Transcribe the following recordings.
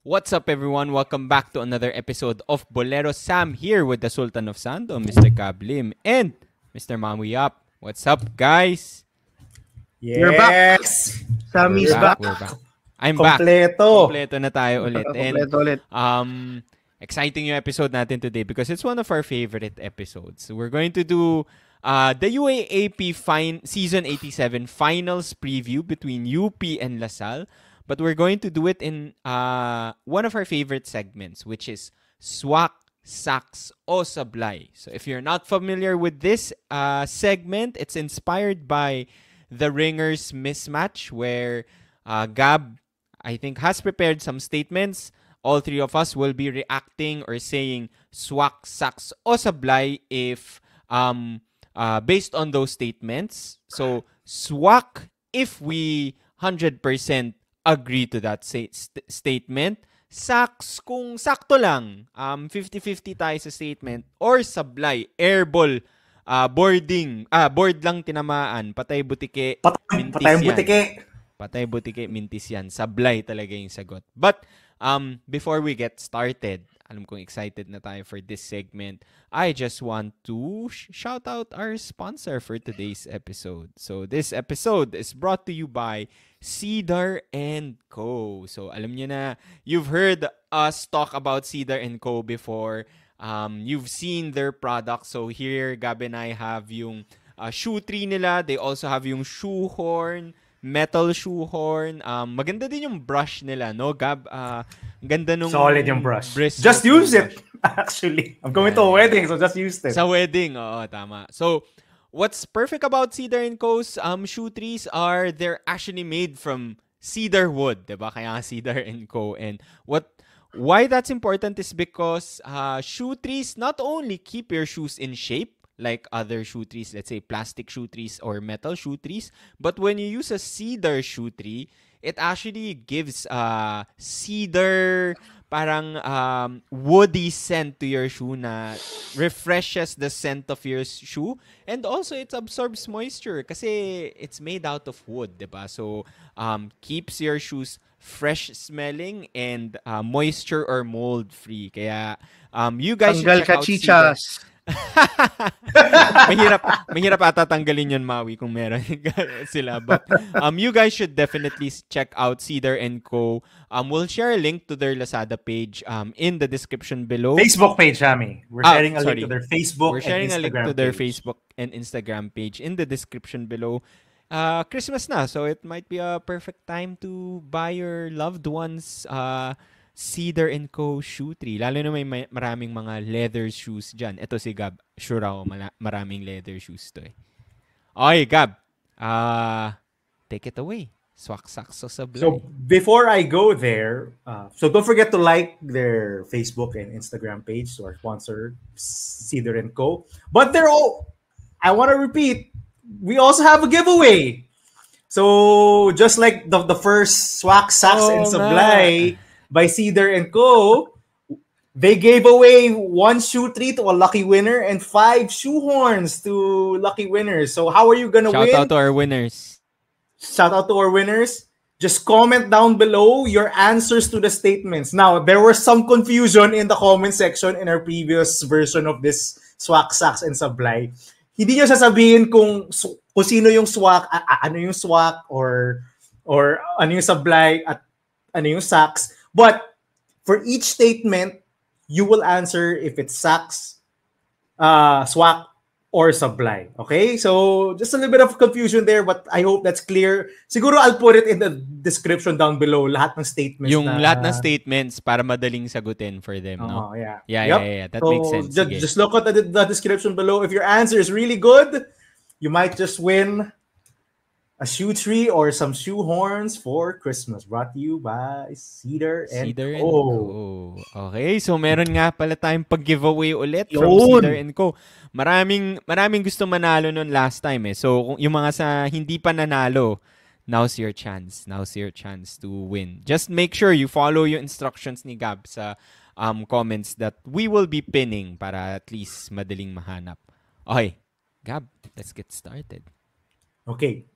What's up, everyone? Welcome back to another episode of Boleros. Sam here with the Sultan of Sando, Mr. Kablim, and Mr. Mamuyap. What's up, guys? Yes! We're back. Sammy's back. We're back. I'm Kompleto. back. Kompleto na tayo ulit. And exciting yung episode natin today because it's one of our favorite episodes. We're going to do the UAAP Season 87 Finals Preview between UP and LaSalle. But we're going to do it in one of our favorite segments, which is Swak, Saks, o Sablay. So if you're not familiar with this segment, it's inspired by The Ringer's Mismatch, where Gab, I think, has prepared some statements. All three of us will be reacting or saying Swak, Saks, o Sablay if based on those statements. So Swak, if we 100% agree to that statement. Saks, kung sakto lang, 50-50 tayo sa statement. Or Sablay, airball, board lang tinamaan, patay butike, mintis yan. Patay butike, mintis yan. Sablay talaga yung sagot. But before we get started, alam kong excited na tayo for this segment. I just want to shout out our sponsor for today's episode. So this episode is brought to you by Cedar Co. So alam niyo na, you've heard us talk about Cedar Co before. You've seen their products. So here, Gab and I have yung shoe tree nila. They also have yung shoehorn, metal shoehorn. Maganda din yung brush nila, no, Gab? Ganda nung solid yung brush. Just use it. Actually, I'm going to a wedding, so just use it. Sa wedding, oo, tama. So, what's perfect about Cedar Co.'s shoe trees are they're actually made from cedar wood, diba? Kaya Cedar Co. And why that's important is because shoe trees not only keep your shoes in shape, like other shoe trees, let's say plastic shoe trees or metal shoe trees, but when you use a cedar shoe tree, it actually gives cedar parang woody scent to your shoe na refreshes the scent of your shoe, and also it absorbs moisture kasi it's made out of wood, diba? So keeps your shoes fresh smelling and moisture or mold free. Kaya you guys should check out Cedar. mahirap ata tanggalin yun, Maui, kung meron sila. But you guys should definitely check out Cedar Co. We'll share a link to their Lazada page in the description below. Facebook page, Shami. We're sharing a link to their Facebook We're sharing and a link Instagram to their page. Facebook and Instagram page in the description below. Christmas na, so it might be a perfect time to buy your loved ones Cedar Co. shoe tree. Lalo na may maraming mga leather shoes dyan. Ito si Gab. Sure ako, maraming leather shoes to eh. Okay, Gab. Take it away. Swak, Saks, o Sablay. So, before I go there, so don't forget to like their Facebook and Instagram page to our sponsor, Cedar Co. But I want to repeat, we also have a giveaway. So, just like the first Swak, Saks, and Sablay by Cedar Co., they gave away 1 shoe tree to a lucky winner and 5 shoehorns to lucky winners. So how are you going to win? Shout out to our winners. Shout out to our winners. Just comment down below your answers to the statements. Now, there was some confusion in the comment section in our previous version of this Swak, Saks, and Sablay. Hindi niya sasabihin kung sino yung Swak, ano yung Swak, or ano yung Sablay, at ano yung Saks. But for each statement, you will answer if it's Saks, Swak, or Sablay. Okay? So, just a little bit of confusion there, but I hope that's clear. Siguro I'll put it in the description down below, lahat ng statements. Lahat ng statements para madaling sagutin for them, no? Yeah. Yeah. That makes sense. Just look at the description below. If your answer is really good, you might just win a shoe tree or some shoe horns for Christmas. Brought to you by Cedar Co. Okay, so meron nga pala tayong pag-giveaway ulit from Cedar Co. Maraming gusto manalo nun last time eh. So kung yung mga sa hindi pa nanalo, now's your chance. Now's your chance to win. Just make sure you follow yung instructions ni Gab sa comments that we will be pinning para at least madaling mahanap. Okay, Gab, let's get started. Okay.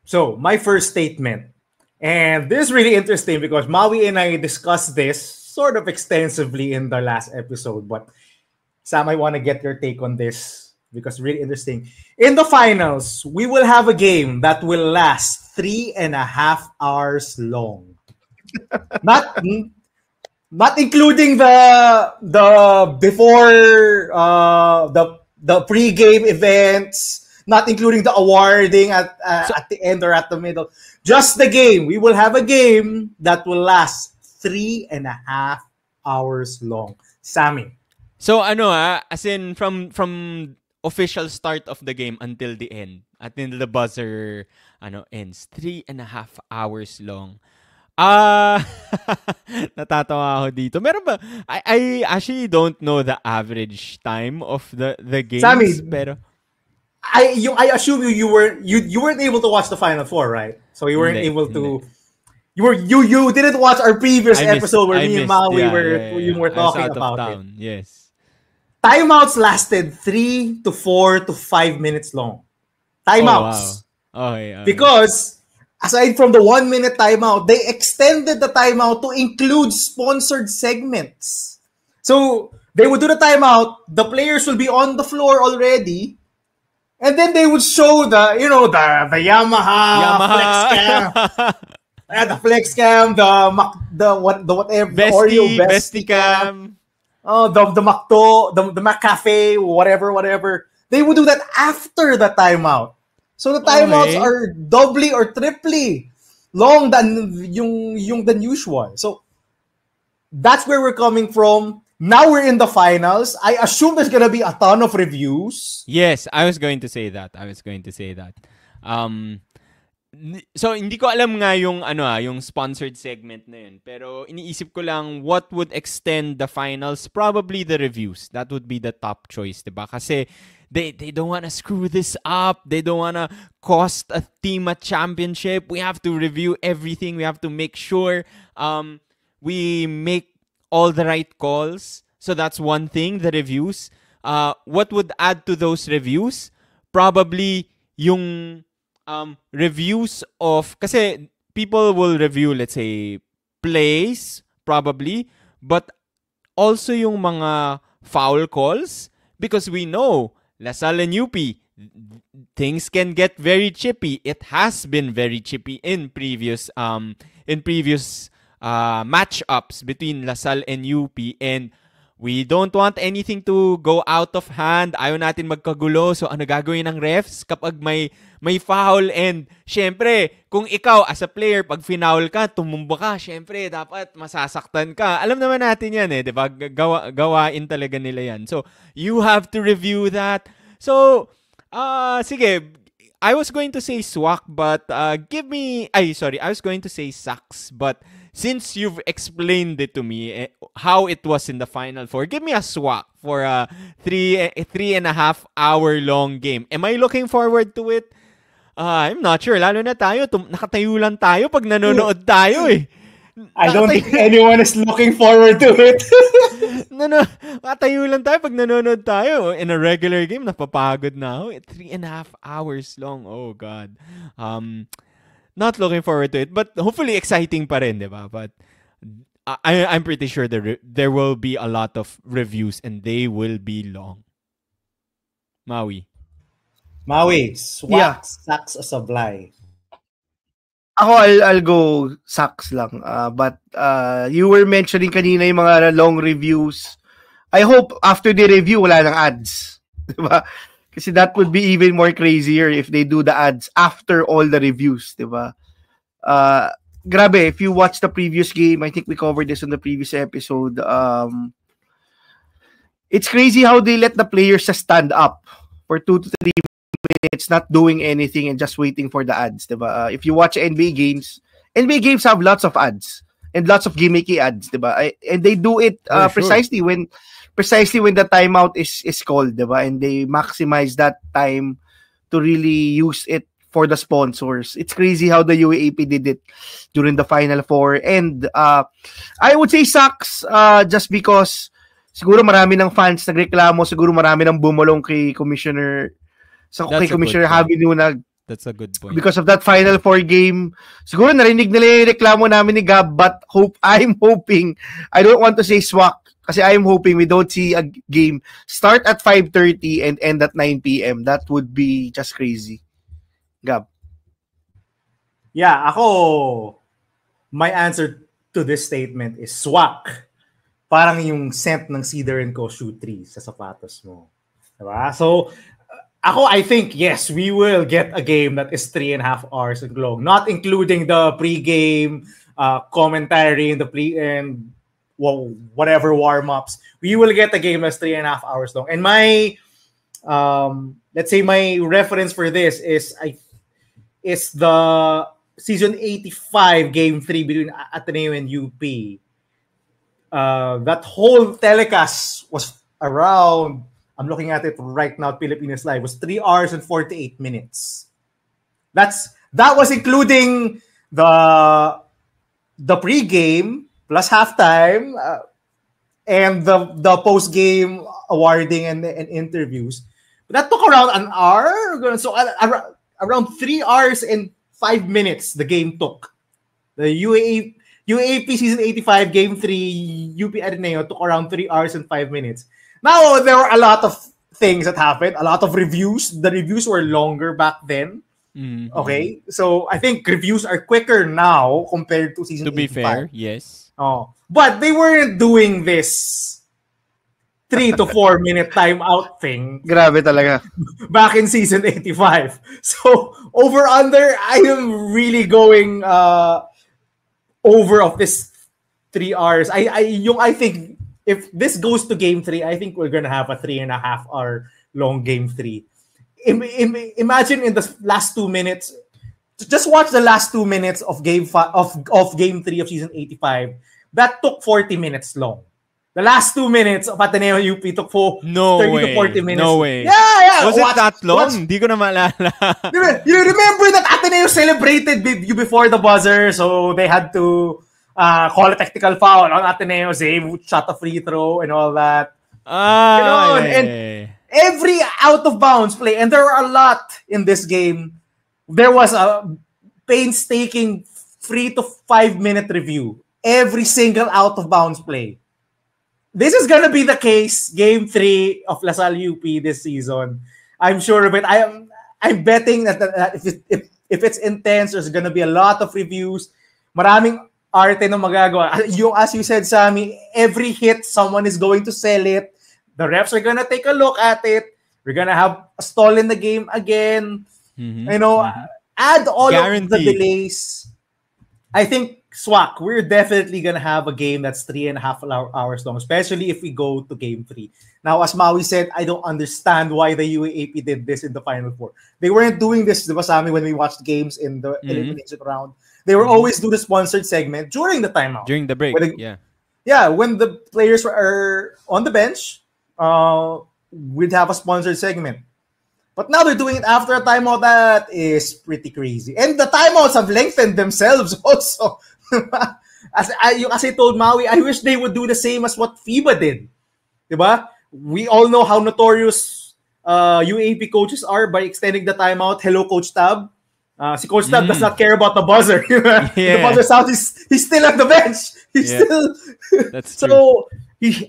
So, my first statement, And this is really interesting because Maui and I discussed this sort of extensively in the last episode. But Sam, I want to get your take on this because really interesting. In the finals, we will have a game that will last 3.5 hours long. Not including the before the pre-game events, not including the awarding at the end or at the middle. Just the game. We will have a game that will last 3.5 hours long. Sammy. So as in from official start of the game until the end, until the buzzer ends, 3.5 hours long. Natatawa ako dito. Meron ba? I actually don't know the average time of the games. Sammy, pero I assume you weren't able to watch the Final Four, right? So you weren't able to. You didn't watch our previous episode where me and Maui were talking about it. Yes. Timeouts lasted 3 to 4 to 5 minutes long. Timeouts. Oh, wow. Okay. Because aside from the 1 minute timeout, they extended the timeout to include sponsored segments. So they would do the timeout, the players will be on the floor already, and then they would show the Yamaha flex cam. The flex cam, the whatever, the Oreo Bestie cam. Oh, the Macto, the McCafe, whatever. They would do that after the timeout. So the timeouts are doubly or triply long than usual. So that's where we're coming from. Now we're in the finals. I assume there's gonna be a ton of reviews. Yes, I was going to say that. So hindi ko alam nga yung sponsored segment na yun. Pero iniisip ko lang what would extend the finals, probably the reviews. That would be the top choice, diba? Kasi they don't want to screw this up. They don't want to cost a team a championship. We have to review everything. We have to make sure we make all the right calls. So that's one thing, the reviews. What would add to those reviews? Probably yung reviews of, kasi people will review, let's say, plays, probably, but also yung mga foul calls, because we know LaSalle and UP, things can get very chippy. It has been very chippy in previous matchups between LaSalle and UP, and we don't want anything to go out of hand. Ayaw natin magkagulo. So ano gagawin ng refs kapag may foul? And syempre, kung ikaw as a player, pag foul ka, tumumba ka, syempre dapat masasaktan ka. Alam naman natin yan eh, 'di ba? Gawain talaga nila yan. So you have to review that. So sige, I was going to say Swak, but I was going to say Sax, but since you've explained it to me, how it was in the Final Four, give me a Swak for a 3.5 hour long game. Am I looking forward to it? I'm not sure. Lalo na tayo, nakatayo lang tayo pag nanonood tayo eh. I don't think anyone is looking forward to it. Nakatayo lang tayo pag nanonood tayo. In a regular game, napapagod na ako. 3.5 hours long. Oh God. Not looking forward to it, but hopefully exciting pa rin, diba? But I'm pretty sure there will be a lot of reviews and they will be long. Maui, Swak, Sax, o Sablay? Ako, I'll go Sax lang. But you were mentioning kanina yung mga long reviews. I hope after the review, wala nang ads. Diba? Kasi that would be even more crazier if they do the ads after all the reviews, diba? Grabe, if you watch the previous game, I think we covered this on the previous episode, it's crazy how they let the players just stand up for 2 to 3 minutes, not doing anything and just waiting for the ads, diba? If you watch NBA games have lots of ads and lots of gimmicky ads, diba? And they do it precisely when the timeout is called, diba? And they maximize that time to really use it for the sponsors. It's crazy how the UAAP did it during the Final Four. And I would say sucks just because siguro marami ng fans nagreklamo, siguro marami ng bumulong kay Commissioner Javi Luna That's a good point. Because of that Final Four game, siguro narinig nila yung reklamo namin ni Gab, but I'm hoping, I don't want to say Swak, kasi I'm hoping we don't see a game start at 5:30 and end at 9 p.m. That would be just crazy. Gab. Yeah, ako, my answer to this statement is Swak. Parang yung scent ng Cedar Co shoe 3 sa sapatos mo. Diba? So, ako, I think, yes, we will get a game that is 3.5 hours long, not including the pre-game commentary and and whatever warm-ups. We will get a game that's 3.5 hours long. And my, let's say my reference for this is the season 85 game 3 between Ateneo and UP. That whole telecast was around, I'm looking at it right now, Pilipinas Live, was 3 hours and 48 minutes. That was including the pre-game plus halftime and the post-game awarding and interviews. But that took around an hour. So around 3 hours and 5 minutes the game took. The UAAP season 85 game 3 UP Ateneo took around 3 hours and 5 minutes. Now, there were a lot of things that happened, a lot of reviews. The reviews were longer back then. Mm-hmm. Okay? So, I think reviews are quicker now compared to season 85. To be fair, yes. Oh. But they weren't doing this 3 to 4 minute timeout thing. Grabe talaga. Back in season 85. So, over-under, I am really going over of this 3 hours. I think if this goes to game 3, I think we're gonna have a 3.5 hour long game 3. Imagine in the last 2 minutes, just watch the last 2 minutes of game 3 of season 85. That took 40 minutes long. The last 2 minutes of Ateneo UP took 30 to 40 minutes. No way. Yeah. Was it that long? Hindi ko na maalala. You remember that Ateneo celebrated you before the buzzer, so they had to call a technical foul on Ateneo, say shot a free throw and all that. And every out of bounds play, and there were a lot in this game. There was a painstaking 3 to 5 minute review. Every single out of bounds play. This is gonna be the case game 3 of LaSalle UP this season. I'm sure of it. I'm betting that if it's intense, there's gonna be a lot of reviews. Maraming arte na magagawa. As you said, Sammy, every hit, someone is going to sell it. The refs are gonna take a look at it. We're gonna have a stall in the game again. Mm-hmm. Add all of the delays. I think Swak, we're definitely gonna have a game that's 3.5 hours long, especially if we go to game 3. Now, as Maui said, I don't understand why the UAAP did this in the Final Four. They weren't doing this, diba, Sammy, when we watched games in the elimination round. They were always do the sponsored segment during the timeout. During the break, Yeah, when the players are on the bench, we'd have a sponsored segment. But now they're doing it after a timeout. That is pretty crazy. And the timeouts have lengthened themselves also. As I told Maui, I wish they would do the same as what FIBA did. Diba? We all know how notorious UAP coaches are by extending the timeout. Hello, Coach Tab. Si Coach Tab does not care about the buzzer. The buzzer sound, he's still at the bench. He's still... That's true. So,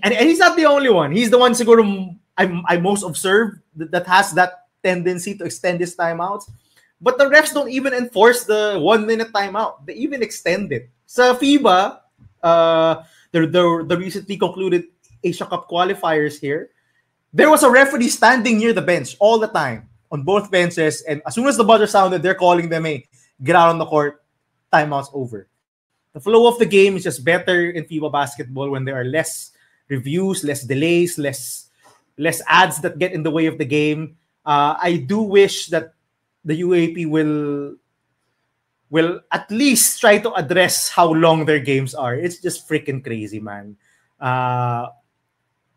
and he's not the only one. He's the one siguro I most observed that has that tendency to extend his timeouts. But the refs don't even enforce the 1 minute timeout. They even extend it. Sa FIBA, the recently concluded Asia Cup qualifiers here, there was a referee standing near the bench all the time on both benches, and as soon as the buzzer sounded, they're calling them, hey, get out on the court, timeout's over. The flow of the game is just better in FIBA basketball when there are less reviews, less delays, less ads that get in the way of the game. I do wish that the UAP will at least try to address how long their games are. It's just freaking crazy, man.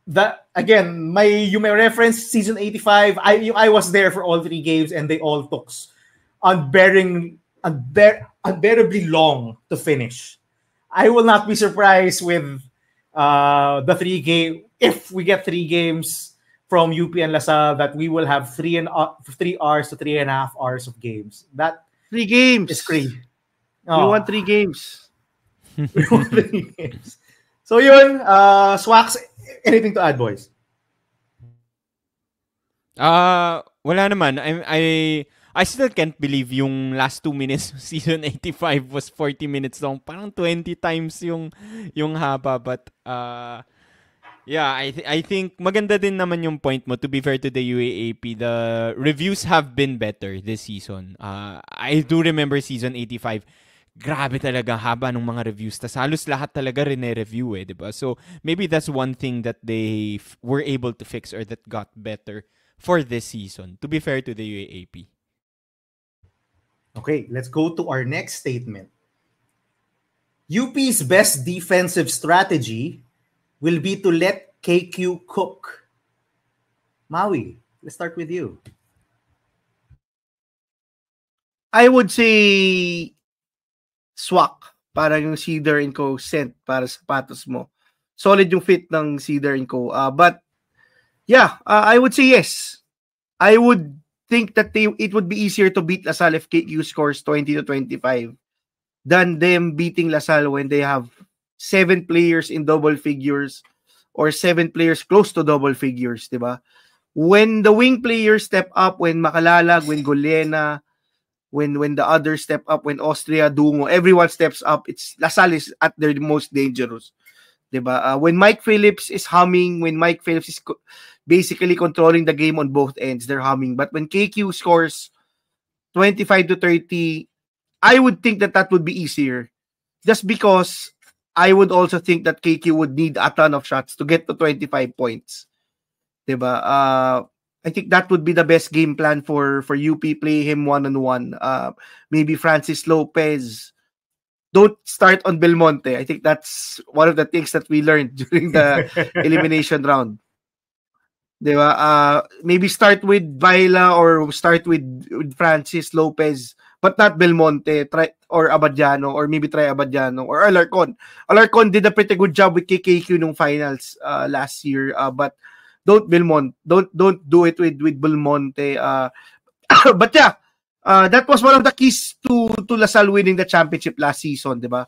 You may reference season 85. I was there for all 3 games, and they all took unbearably long to finish. I will not be surprised with the 3 game if we get 3 games from UP and LaSalle that we will have 3 hours to 3.5 hours of games. That 3 games. is crazy. We want 3 games. We want 3 games. So yun, Swax, anything to add, boys? Wala naman. I still can't believe yung last 2 minutes season 85 was 40 minutes long. Parang 20 times yung haba, but yeah, I think maganda din naman yung point mo. To be fair to the UAAP, the reviews have been better this season. I do remember season 85. Grabe talaga haba ng mga reviews. Tas halos lahat talaga rene-review diba? So maybe that's one thing that they were able to fix or that got better for this season. To be fair to the UAAP. Okay, let's go to our next statement. UP's best defensive strategy will be to let KQ cook. Maui, let's start with you. I would say Swak. Para yung Cedar Co scent para sa sapatos mo. Solid yung fit ng Cedar Co. But yeah, I would say yes. I would think that it would be easier to beat LaSalle if KQ scores 20-25 than them beating LaSalle when they have 7 players in double figures or 7 players close to double figures, diba? When the wing players step up, when Makalalag, when Golena, when the others step up, when Austria, Dungo, everyone steps up, it's LaSalle is at their most dangerous. Diba? When Mike Phillips is humming, when Mike Phillips is basically controlling the game on both ends, they're humming. But when KQ scores 25-30, I would think that would be easier. Just because I would also think that KQ would need a ton of shots to get to 25 points. Diba? I think that would be the best game plan for UP. Play him one-on-one. Maybe Francis Lopez. Don't start on Belmonte. I think that's one of the things that we learned during the elimination round. Diba? Maybe start with Baila or start with Francis Lopez, but not Belmonte. Try or Abadiano, or maybe try Abadiano or Alarcon. Alarcon did a pretty good job with KKQ nung finals last year, but don't do it with Belmonte. But yeah, that was one of the keys to LaSalle winning the championship last season, diba?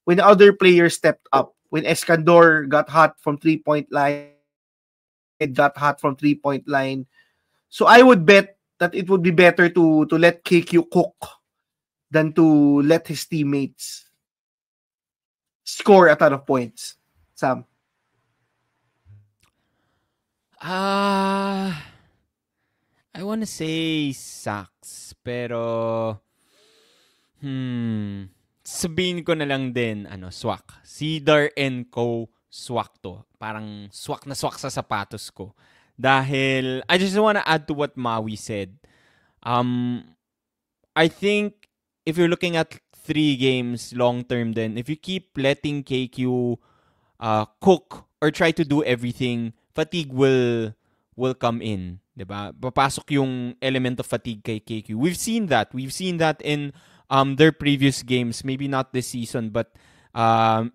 When other players stepped up, when Escandor got hot from 3-point line, So I would bet that it would be better to let KQ cook than to let his teammates score a ton of points. Sam? I want to say Sax, pero sabihin ko na lang din Swak. Cedar Co Swak to. Parang swak na swak sa sapatos ko. Dahil I just want to add to what Maui said. I think if you're looking at 3 games long term, then if you keep letting KQ cook or try to do everything, fatigue will come in, diba? Papasok yung element of fatigue kay KQ. We've seen that in their previous games, maybe not this season, but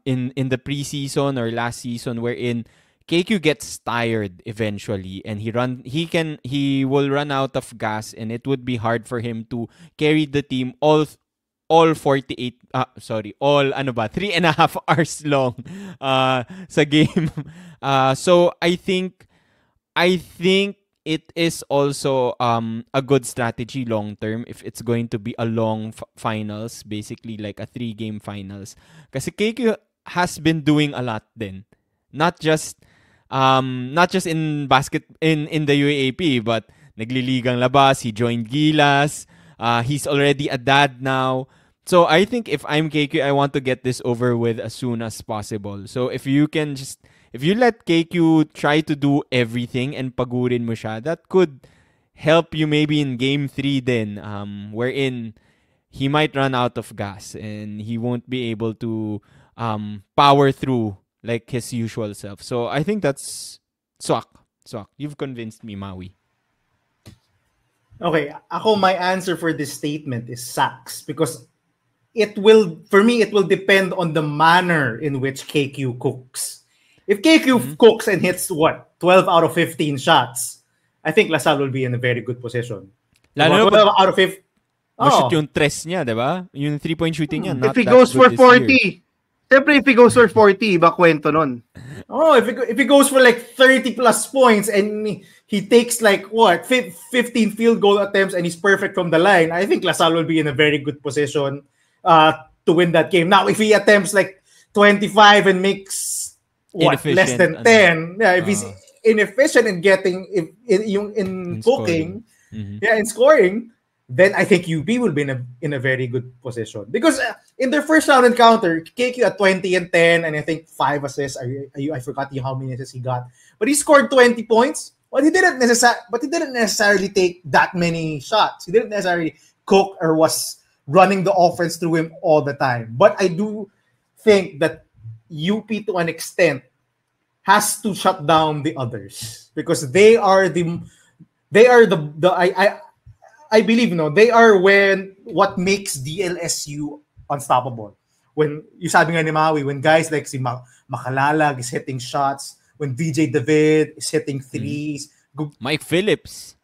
in the preseason or last season, wherein KQ gets tired eventually and he will run out of gas, and it would be hard for him to carry the team all 3.5 hours long sa game. So I think it is also a good strategy long term if it's going to be a long finals, basically like a 3-game finals. Kasi KQ has been doing a lot din. Not just in basket in the UAAP, but nagliligang labas, he joined Gilas, he's already a dad now. So I think if I'm KQ, I want to get this over with as soon as possible. So if you let KQ try to do everything and pagurin mo siya, that could help you maybe in game 3 din, wherein he might run out of gas and he won't be able to power through like his usual self. So I think that's Swak. You've convinced me, Maui. Okay, my answer for this statement is Sax, because it will depend on the manner in which KQ cooks. If KQ cooks and hits 12 out of 15 shots, I think LaSalle will be in a very good position. Lalo na 12 out of 15. Ma-shoot yung tres niya, di ba? Yung 3-point shooting niya, not if he that goes good for this 40, year. siyempre if he goes for 40, iba kwento nun. Oh, if he goes for like 30 plus points and he takes like 15 field goal attempts and he's perfect from the line, I think LaSalle will be in a very good position to win that game. Now, if he attempts like 25 and makes less than 10, if he's inefficient in getting in cooking, in scoring, then I think UP will be in a very good position. Because in their first round encounter, KQ at 20 and 10, and I think 5 assists. I forgot how many assists he got. But he scored 20 points. But he didn't necessarily take that many shots. He didn't necessarily cook or was running the offense through him all the time. But I do think that UP, to an extent, has to shut down the others. Because they are I believe, they are what makes DLSU unstoppable. When you sabi nga ni Maui, when guys like si Makalalag is hitting shots, when VJ David is hitting threes, Mike Phillips,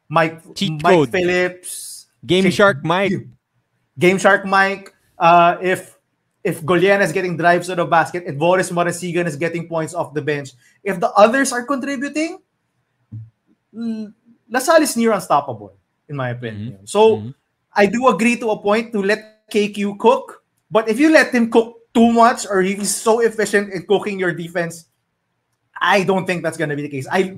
Mike Phillips, Game Shark Mike, if Goliana is getting drives to the basket, if Boris Marasigan is getting points off the bench, if the others are contributing, LaSalle is near unstoppable, in my opinion. So I do agree to a point to let KQ cook, but if you let him cook too much or he's so efficient in cooking your defense, I don't think that's going to be the case. I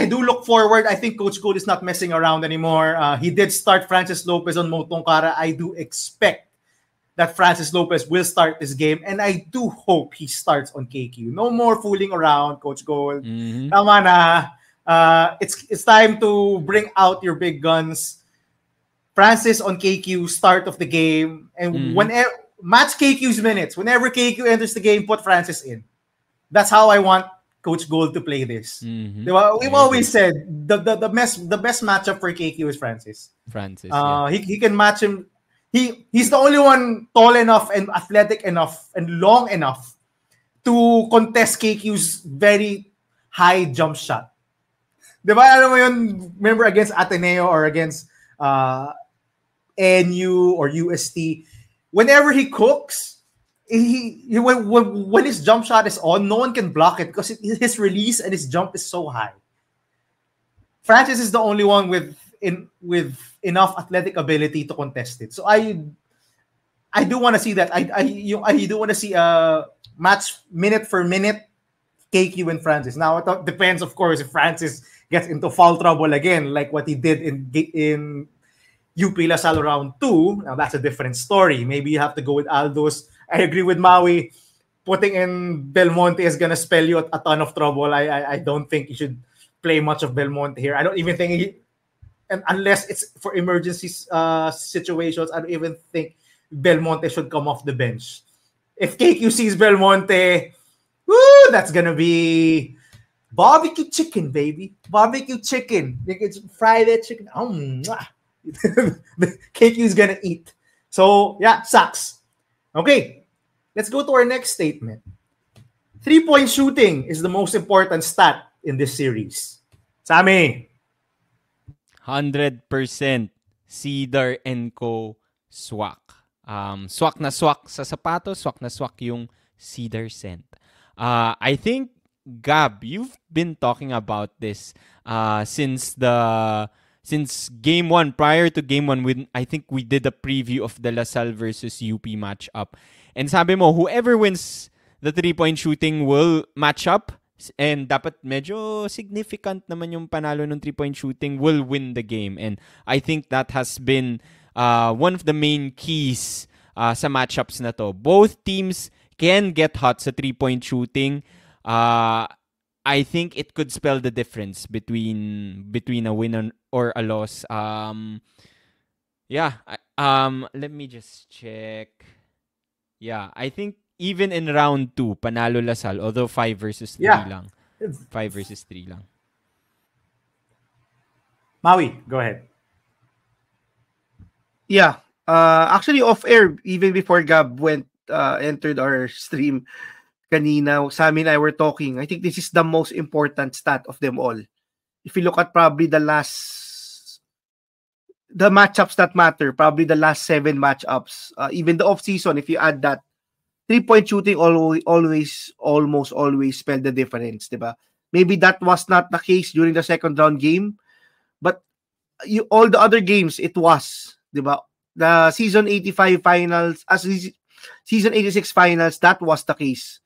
do look forward. I think Coach Cole is not messing around anymore. He did start Francis Lopez on Motongkara. I do expect that Francis Lopez will start this game, and I do hope he starts on KQ. No more fooling around, Coach Cole. Tama na. It's time to bring out your big guns. Francis on KQ, start of the game, and whenever match KQ's minutes. Whenever KQ enters the game, put Francis in. That's how I want Coach Gold to play this. We've always said the best matchup for KQ is Francis. He can match him. He's the only one tall enough and athletic enough and long enough to contest KQ's very high jump shot. Diba, alam mo yun, remember against Ateneo or against NU or UST, whenever he cooks, when his jump shot is on, no one can block it because his release and his jump is so high. Francis is the only one with enough athletic ability to contest it. So I do want to see that. I do want to see a match minute for minute KQ and Francis. Now it depends, of course, if Francis gets into foul trouble again, like what he did in UP LaSalle round 2. Now that's a different story. Maybe you have to go with Aldos. I agree with Maui. Putting in Belmonte is gonna spell you a ton of trouble. I don't think you should play much of Belmonte here. I don't even think and unless it's for emergency situations, I don't even think Belmonte should come off the bench. If KQ sees Belmonte, woo, that's gonna be barbecue chicken, baby. Barbecue chicken. It's fried chicken. KQ's gonna eat. So yeah, sucks. Okay, let's go to our next statement. 3-point shooting is the most important stat in this series. Sammy. 100% Cedar Co. Swak. Swak na swak sa sapatos, swak na swak yung Cedar scent. I think, Gab, you've been talking about this since game 1. Prior to game 1, I think we did a preview of the LaSalle versus UP matchup. And sabi mo, whoever wins the 3-point shooting will match up. And dapat medyo significant naman yung panalo ng 3-point shooting, will win the game. And I think that has been one of the main keys sa matchups na to. Both teams can get hot sa 3-point shooting. I think it could spell the difference between a win or a loss. Let me just check. Yeah, I think even in round 2, panalo LaSalle, although 5 versus 3 lang. 5 versus 3 lang. Maui, go ahead. Yeah. Actually, off-air, even before Gab entered our stream, kanina, Sammy and I were talking, I think this is the most important stat of them all. If you look at probably the matchups that matter, probably the last 7 matchups, even the off-season, if you add that, 3-point shooting almost always spelled the difference, diba? Maybe that was not the case during the second round game, but all the other games, it was, diba? The season 85 finals, season 86 finals, that was the case.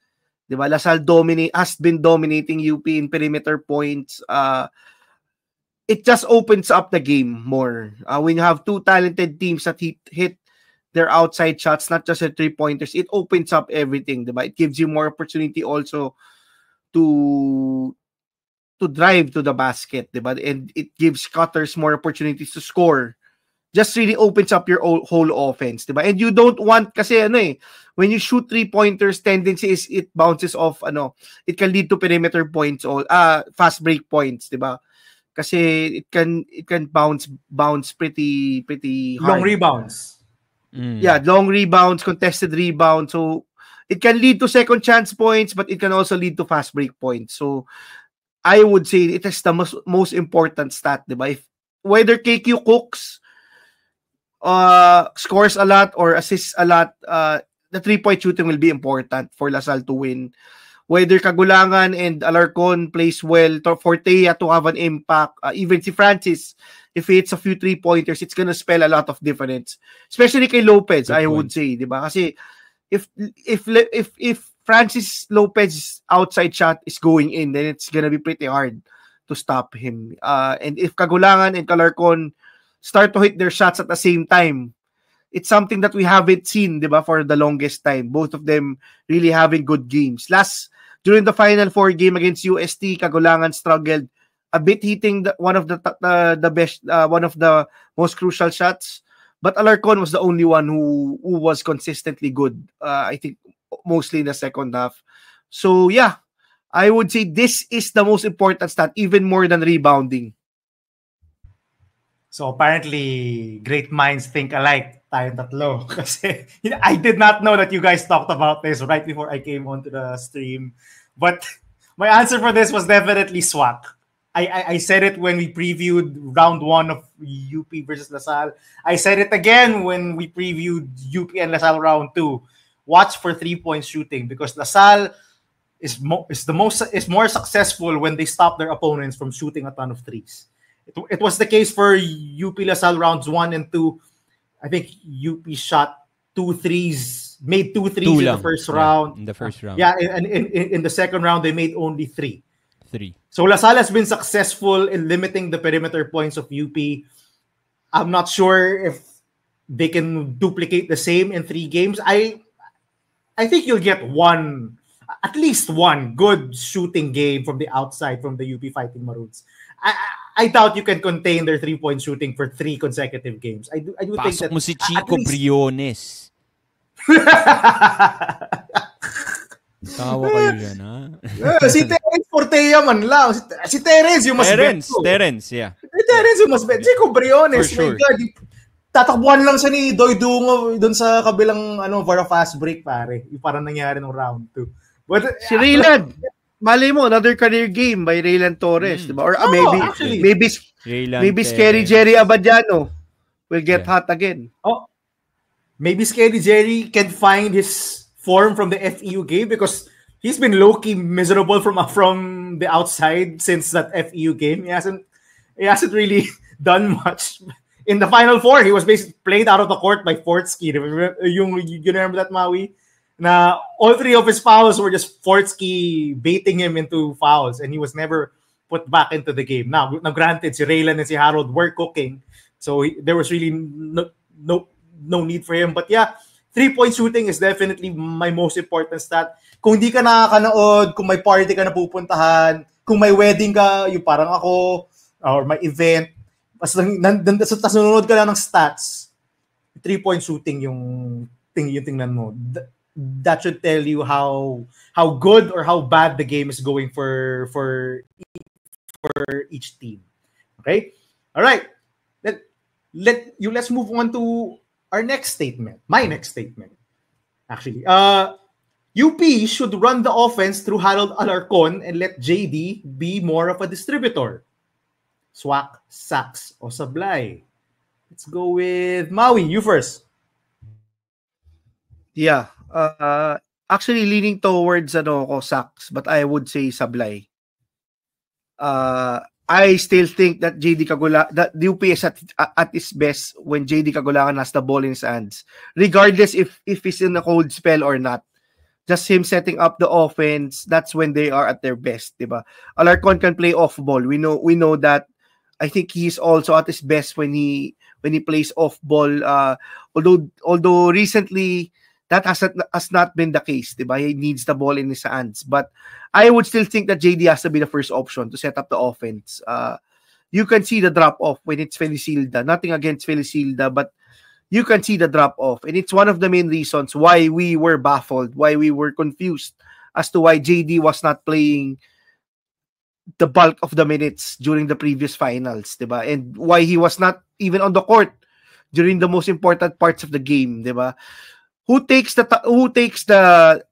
Diba? LaSalle has been dominating UP in perimeter points. It just opens up the game more. When you have two talented teams that hit their outside shots, not just the 3-pointers, it opens up everything. Diba? It gives you more opportunity also to drive to the basket. Diba? And it gives cutters more opportunities to score. Just really opens up your whole offense. Diba? And you don't want, kasi when you shoot 3-pointers, tendency is it bounces off, it can lead to perimeter points, fast break points. Diba? Kasi it can bounce pretty hard. Long rebounds. Yeah, long rebounds, contested rebounds. So it can lead to second chance points, but it can also lead to fast break points. So I would say it is the most important stat, diba? Whether KQ cooks, scores a lot or assists a lot, the 3-point shooting will be important for LaSalle to win. Whether Kagulangan and Alarcon plays well for Thea to have an impact, even si Francis, if he hits a few 3-pointers, it's gonna spell a lot of difference. Especially kay Lopez, I would say, di ba? Kasi if Francis Lopez's outside shot is going in, then it's gonna be pretty hard to stop him. And if Kagulangan and Alarcon start to hit their shots at the same time, it's something that we haven't seen, di ba, for the longest time. Both of them really having good games. During the Final Four game against UST, Kagulangan struggled a bit hitting one of the best, one of the most crucial shots. But Alarcon was the only one who was consistently good. I think mostly in the second half. So yeah, I would say this is the most important stat, even more than rebounding. So apparently, great minds think alike. Tayong tatlo. Kasi I did not know that you guys talked about this right before I came onto the stream. But my answer for this was definitely Swak. I said it when we previewed round 1 of UP versus LaSalle. I said it again when we previewed UP and LaSalle round 2. Watch for 3-point shooting because LaSalle is more successful when they stop their opponents from shooting a ton of threes. It was the case for UP LaSalle rounds 1 and 2. I think UP shot 2 threes, made 2 threes in the first round. In the first round. Yeah, and in the second round, they made only 3. 3. So LaSalle has been successful in limiting the perimeter points of UP. I'm not sure if they can duplicate the same in 3 games. I think you'll get at least one good shooting game from the outside from the UP Fighting Maroons. I doubt you can contain their 3-point shooting for 3 consecutive games. I do think that mo si Chico Briones. Tawa kayo yan, ha? Si Terence Portea man lang. Si Terence yung mas Terence, yeah. Si Terence yung mas bet. Chico Briones, for sure. My God. Tatakbuhan lang siya ni Doy Dungo doon sa kabilang for a fast break, pare. Yung parang nangyari ng round 2. But si Raylan, mali mo, another career game by Raylan Torres, diba? Or maybe Scary Jerry Abadiano will get hot again. Oh, maybe Scary Jerry can find his form from the FEU game because he's been low-key miserable from the outside since that FEU game. He hasn't really done much. In the Final Four, he was basically played out of the court by Fortsky. You remember that, Maui? Na all 3 of his fouls were just Fortsky baiting him into fouls and he was never put back into the game. Now granted, si Raylan and si Harold were cooking, so there was really no need for him. But yeah, 3-point shooting is definitely my most important stat. Kung di ka nakakanood, kung may party ka na pupuntahan, kung may wedding ka, yung parang ako, or may event, tas nanonood ka lang ng stats, 3-point shooting yung tingnan mo. That should tell you how good or how bad the game is going for each team. Okay? All right. Let's move on to our next statement. My next statement. Actually, UP should run the offense through Harold Alarcon and let JD be more of a distributor. Swak, Sax, o Sablay. Let's go with Maui. You first. Yeah. Actually leaning towards Sax, but I would say Sablay. I still think that that the UP is at its best when JD Kagulangan has the ball in his hands, regardless if he's in a cold spell or not. Just him setting up the offense, that's when they are at their best, diba? Alarcon can play off ball. We know that. I think he's also at his best when he plays off ball. Although recently that has not been the case, diba? He needs the ball in his hands. But I would still think that JD has to be the first option to set up the offense. You can see the drop off when it's Felicilda. Nothing against Felicilda, but you can see the drop off, and it's one of the main reasons why we were baffled, why we were confused as to why JD was not playing the bulk of the minutes during the previous finals, diba? And why he was not even on the court during the most important parts of the game, diba? Who takes the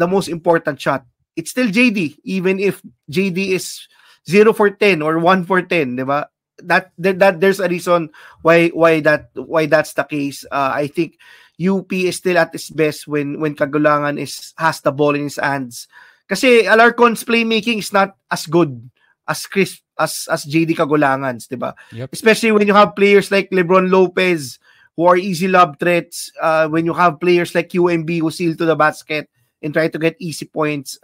most important shot? It's still JD, even if JD is 0 for 10 or 1 for 10, diba? That there's a reason why that's the case. I think UP is still at its best when Kagulangan has the ball in his hands. Kasi Alarcon's playmaking is not as good as crisp as JD Kagulangan's, diba? Yep. Especially when you have players like Lebron Lopez who are easy lob threats, when you have players like UMB who seal to the basket and try to get easy points.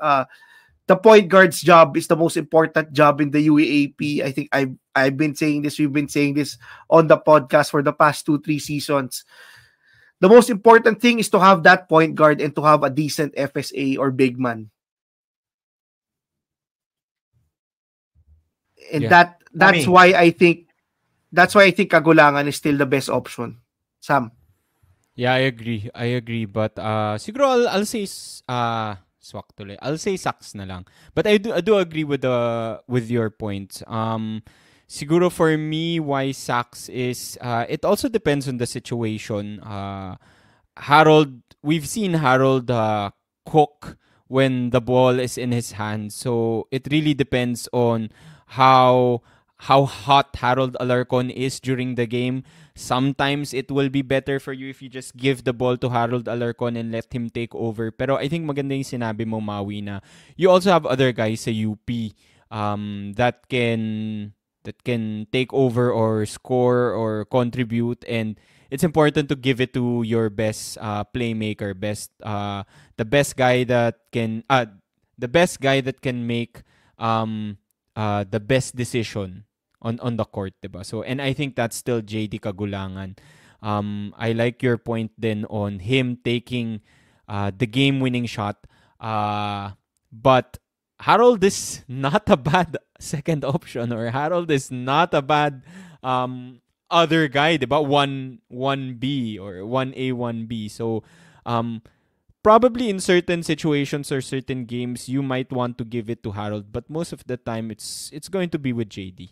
The point guard's job is the most important job in the UAAP. I think I've been saying this, we've been saying this on the podcast for the past 2-3 seasons. The most important thing is to have that point guard and to have a decent FSA or big man. And that's why I think Kagulangan is still the best option. Sam. Yeah, I agree. But siguro I'll say Swak tuloy. I'll say Sax na lang. But I do agree with your points. Siguro for me, why Sax is it also depends on the situation. Harold, we've seen Harold cook when the ball is in his hands. So it really depends on how hot Harold Alarcon is during the game. Sometimes it will be better for you if you just give the ball to Harold Alarcon and let him take over. Pero I think maganda yung sinabi mo, Maui, na you also have other guys sa UP that can take over or score or contribute, and it's important to give it to your best playmaker, the best guy that can make the best decision on the court, diba? So, and I think that's still JD Kagulangan. I like your point then on him taking the game-winning shot. But Harold is not a bad second option, or Harold is not a bad other guy, diba? 1B or 1A, 1B. So, probably in certain situations or certain games, you might want to give it to Harold, but most of the time, it's going to be with JD.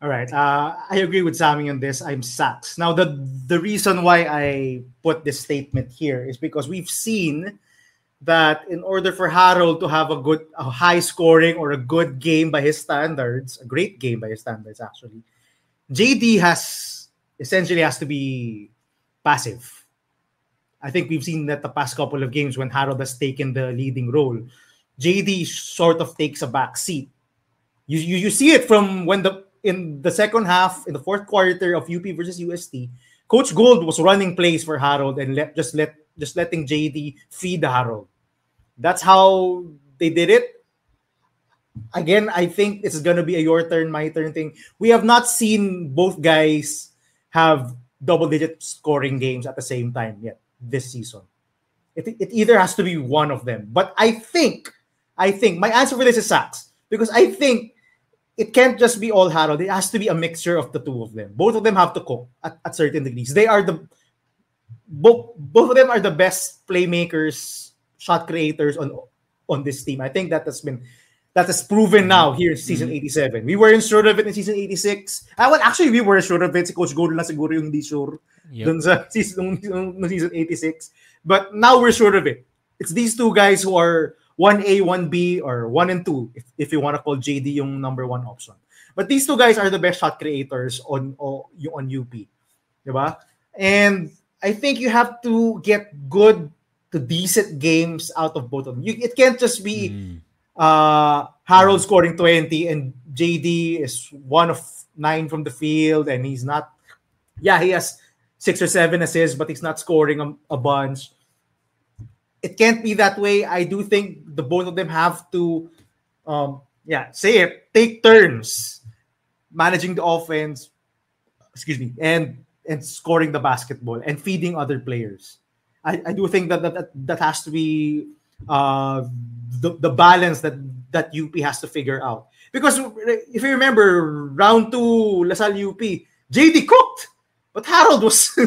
All right. I agree with Sammy on this. I'm Sax. Now, the reason why I put this statement here is because we've seen that in order for Harold to have a high scoring or a good game by his standards, a great game by his standards, actually, JD essentially has to be passive. I think we've seen that the past couple of games when Harold has taken the leading role, JD sort of takes a back seat. You see it from when in the second half, in the fourth quarter of UP versus UST, Coach Gold was running plays for Harold and just letting JD feed Harold. That's how they did it. Again, I think it's gonna be a your turn, my turn thing. We have not seen both guys have double-digit scoring games at the same time yet this season. It either has to be one of them. But I think my answer for this is Sax, because I think it can't just be all Harold. It has to be a mixture of the two of them. Both of them have to cook at certain degrees. They are both of them are the best playmakers, shot creators on this team. I think that's that is proven now here in season 87. We weren't sure of it in season 86. Well, actually, we were sure of it. Si Coach Gold lang siguro yung hindi sure dun sa season 86. But now we're sure of it. It's these two guys who are 1A, 1B, or 1 and 2, if you want to call JD yung number 1 option. But these two guys are the best shot creators on UP. Diba? And I think you have to get good to decent games out of both of them. It can't just be Harold scoring 20 and JD is 1 of 9 from the field and he's not. Yeah, he has 6 or 7 assists, but he's not scoring a bunch. It can't be that way. I do think the both of them have to, take turns managing the offense. And scoring the basketball and feeding other players. I do think that has to be the balance that UP has to figure out. Because if you remember, round 2, LaSalle UP, JD cooked, but Harold was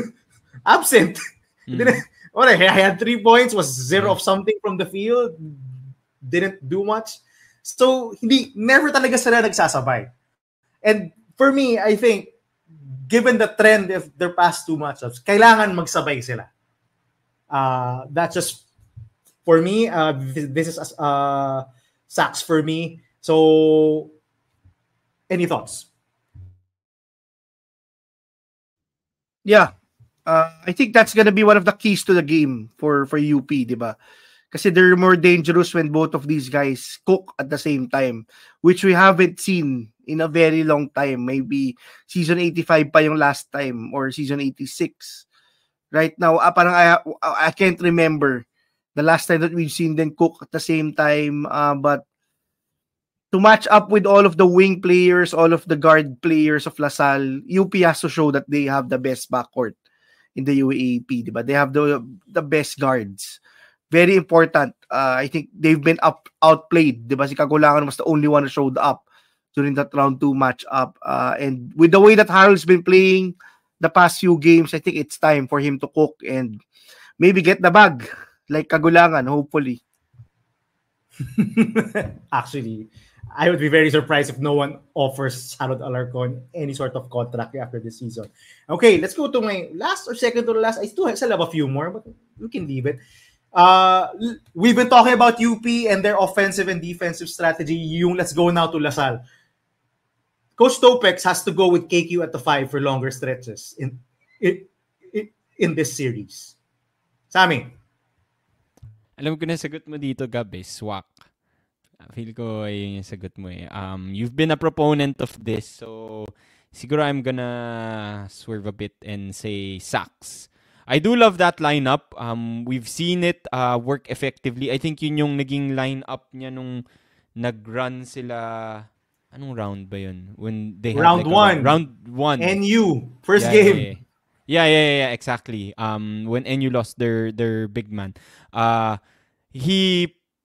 absent. He had 3 points, was 0 of something from the field, didn't do much. So, never talaga sila nagsasabay. And for me, I think, given the trend of their past 2 matchups, kailangan magsabay sila. That's just for me. This is sacks for me. So, any thoughts? Yeah. I think that's gonna be one of the keys to the game for UP, diba? Kasi they're more dangerous when both of these guys cook at the same time, which we haven't seen in a very long time. Maybe season 85 pa yung last time or season 86. Right now, parang I can't remember the last time that we've seen them cook at the same time. But to match up with all of the wing players, all of the guard players of LaSalle, UP has to show that they have the best backcourt in the UAAP. Diba? They have the best guards. Very important. I think they've been outplayed. Diba? Si Kagulangan was the only one who showed up during that round 2 matchup. And with the way that Harold's been playing the past few games, I think it's time for him to cook and maybe get the bag like Kagulangan, hopefully. Actually, I would be very surprised if no one offers Harold Alarcon any sort of contract after this season. Okay, let's go to my last or second to the last. I still have a few more, but we can leave it. We've been talking about UP and their offensive and defensive strategy. Let's go now to LaSalle. Coach Topex has to go with KQ at the 5 for longer stretches in this series. Sammy? Alam ko na sagot mo dito, Gab, Swak. Feel ko yun yung sagot mo eh. You've been a proponent of this, so siguro I'm gonna swerve a bit and say Sacks. I do love that lineup. We've seen it work effectively. I think yun yung naging lineup niya nung nag-run sila. Anong round ba yun? When they had round 1. Round 1. NU. First game. Yeah, exactly. When NU lost their big man.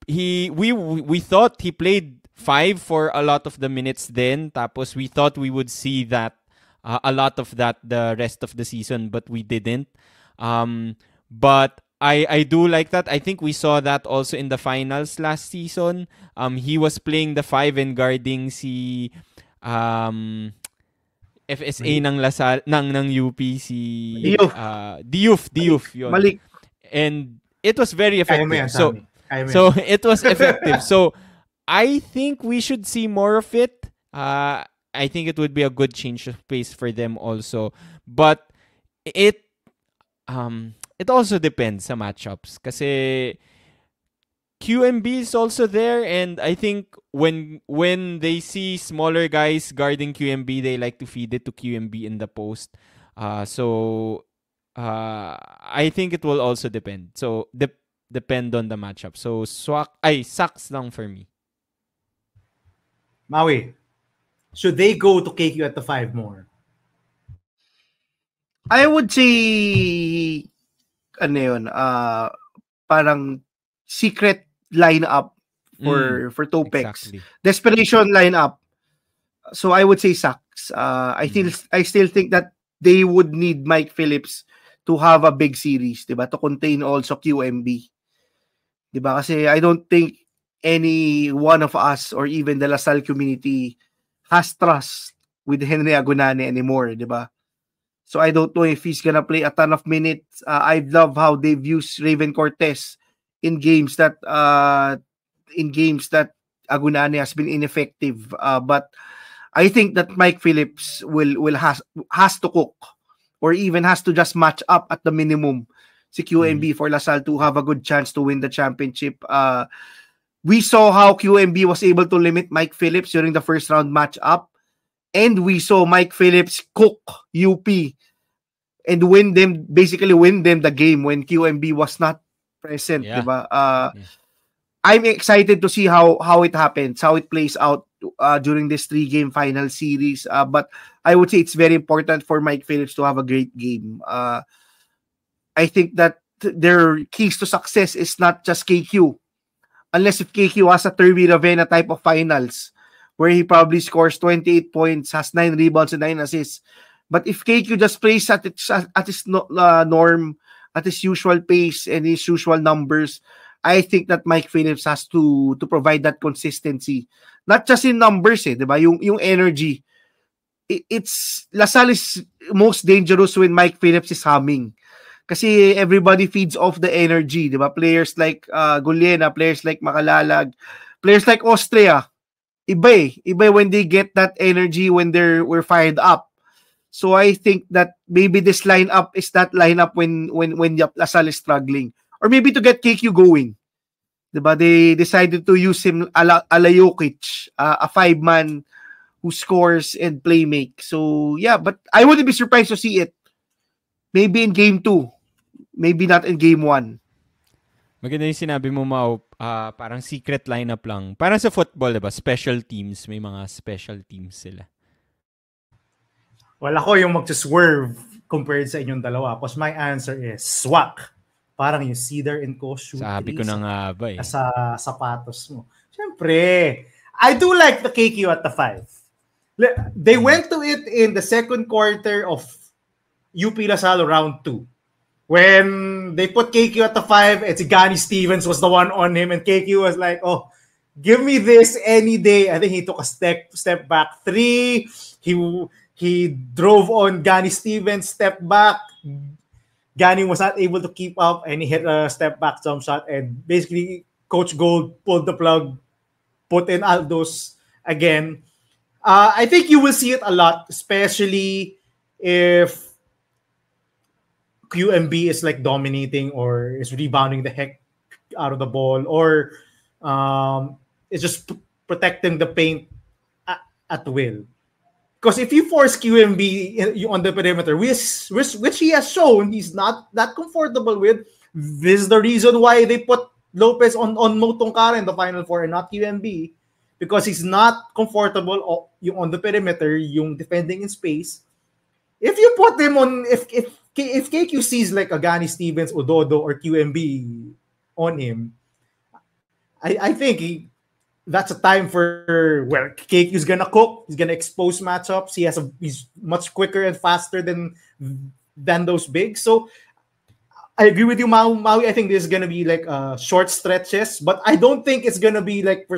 We thought he played 5 for a lot of the minutes then. Tapos we thought we would see that a lot of that the rest of the season, but we didn't. But I do like that. I think we saw that also in the finals last season. He was playing the 5 and guarding si FSA ng LaSalle ng UP si Diouf yun. Malik. And it was very effective. So it was effective. So I think we should see more of it. I think it would be a good change of pace for them also. But it also depends sa matchups kasi QMB is also there, and I think when they see smaller guys guarding QMB, they like to feed it to QMB in the post. So I think it will also depend. So depend on the matchup. So Sacks lang for me. Maui, should they go to KQ at the 5 more? I would say parang secret lineup for Topex. Exactly. Desperation lineup. So I would say Sacks. I still think that they would need Mike Phillips to have a big series, diba? To contain also QMB. Diba? Kasi I don't think any one of us or even the LaSalle community has trust with Henry Agunane anymore, di ba? So I don't know if he's gonna play a ton of minutes. I love how they've used Raven Cortez in games that Agunane has been ineffective. But I think that Mike Phillips will has to cook or even has to just match up at the minimum si QMB for LaSalle to have a good chance to win the championship. We saw how QMB was able to limit Mike Phillips during the first round matchup, and we saw Mike Phillips cook UP and win them the game when QMB was not present, diba? I'm excited to see how it happens, how it plays out during this 3-game final series. But I would say it's very important for Mike Phillips to have a great game. I think that their keys to success is not just KQ. Unless if KQ has a Terry Ravenna type of finals where he probably scores 28 points, has 9 rebounds and 9 assists. But if KQ just plays at his norm, at his usual pace and his usual numbers, I think that Mike Phillips has to provide that consistency. Not just in numbers, diba? Yung energy. It's LaSalle is most dangerous when Mike Phillips is humming. Kasi everybody feeds off the energy, di ba? Players like Guliena, players like Makalalag, players like Austria. Iba when they get that energy when we're fired up. So I think that maybe this lineup is that lineup when LaSalle is struggling. Or maybe to get KQ going. Di ba? They decided to use him ala Jokic, a 5-man who scores and play make. So yeah, but I wouldn't be surprised to see it. Maybe in game 2. Maybe not in game 1. Maganda yung sinabi mo, Mau. Parang secret lineup lang. Parang sa football, diba? Special teams. May mga special teams sila. Well, ako yung mag-swerve compared sa inyong dalawa because my answer is Swak. Parang yung Cedar Co shoot. Sabi ko na nga ba eh. Sa sapatos mo. Siyempre, I do like the KQ at the 5. They went to it in the second quarter of UP LaSalle round 2. When they put KQ at the 5, it's Gani Stevens was the one on him, and KQ was like, "Oh, give me this any day." I think he took a step back 3. He drove on Gani Stevens, step back. Gani was not able to keep up, and he hit a step back jump shot. And basically, Coach Gold pulled the plug, put in Aldos again. I think you will see it a lot, especially if QMB is like dominating or is rebounding the heck out of the ball or is just protecting the paint at will. Because if you force QMB on the perimeter, which he has shown he's not that comfortable with, this is the reason why they put Lopez on Motongkara in the Final Four and not QMB, because he's not comfortable on the perimeter, yung defending in space. If you put him on, if KQ sees like a Gani Stevens, Ododo, or QMB on him, I think that's a time for where KQ's gonna cook. He's gonna expose matchups. He's much quicker and faster than those bigs. So I agree with you, Maui. I think this is gonna be like short stretches, but I don't think it's gonna be like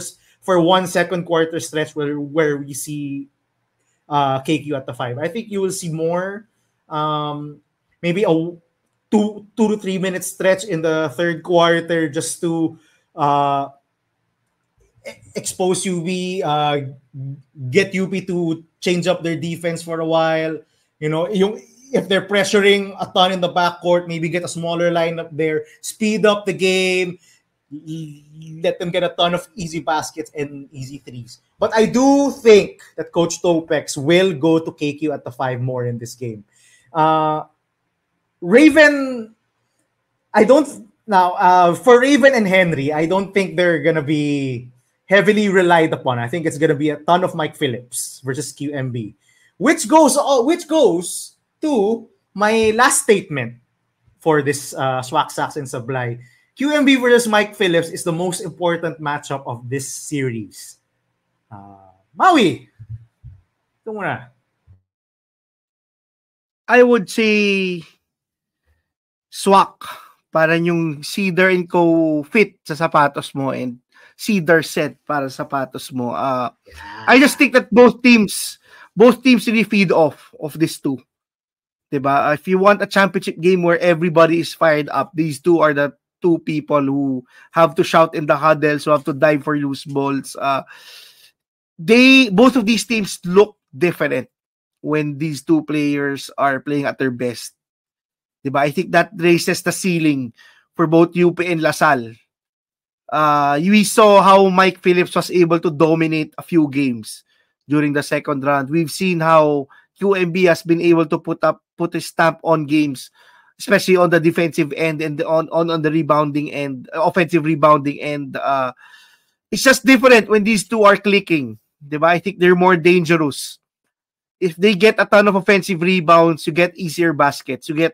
for 1 second quarter stretch where we see KQ at the 5. I think you will see more, maybe a 2 to 3 minute stretch in the third quarter just to expose UB, get UP to change up their defense for a while. You know, if they're pressuring a ton in the backcourt, maybe get a smaller lineup there, speed up the game, let them get a ton of easy baskets and easy threes. But I do think that Coach Topex will go to KQ at the 5 more in this game. Raven, for Raven and Henry, I don't think they're gonna be heavily relied upon. I think it's gonna be a ton of Mike Phillips versus QMB, which goes to my last statement for this Swak, Sax, and Sablay. QMB versus Mike Phillips is the most important matchup of this series. Maui, ito muna. I would say Swak. Parang yung Cedar Co fit sa sapatos mo and Cedar set para sapatos mo. I just think that both teams really feed off of these two. Diba? If you want a championship game where everybody is fired up, these two are the two people who have to shout in the huddles, who have to dive for loose balls. Both of these teams look different when these two players are playing at their best. Diba? I think that raises the ceiling for both UP and LaSalle. We saw how Mike Phillips was able to dominate a few games during the second round. We've seen how QMB has been able to put a stamp on games, especially on the defensive end and on the rebounding end, offensive rebounding end. It's just different when these two are clicking. Diba? I think they're more dangerous. If they get a ton of offensive rebounds, you get easier baskets. You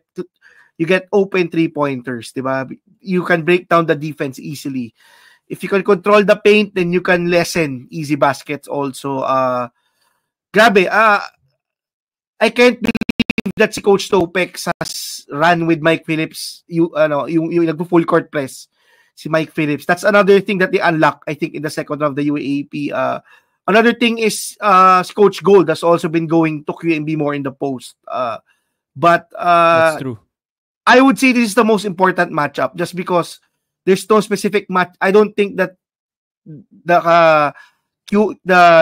get open three-pointers. Diba? You can break down the defense easily. If you can control the paint, then you can lessen easy baskets also. Grabe. I can't believe that si Coach Topex has run with Mike Phillips. Yung nagpo-full court press si Mike Phillips. That's another thing that they unlock, I think, in the second round of the UAAP. Another thing is Coach Gold has also been going to QMB more in the post. But that's true. I would say this is the most important matchup just because there's no specific match. I don't think that the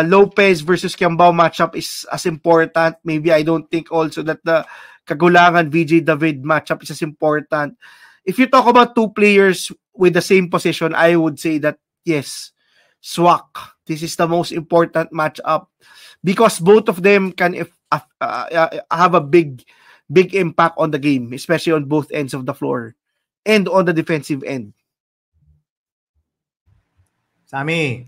Lopez versus Kiambao matchup is as important. Maybe I don't think also that the Kagulangan VJ David matchup is as important. If you talk about two players with the same position, I would say that yes, Swak. This is the most important matchup because both of them can have a big impact on the game, especially on both ends of the floor and on the defensive end. Sammy.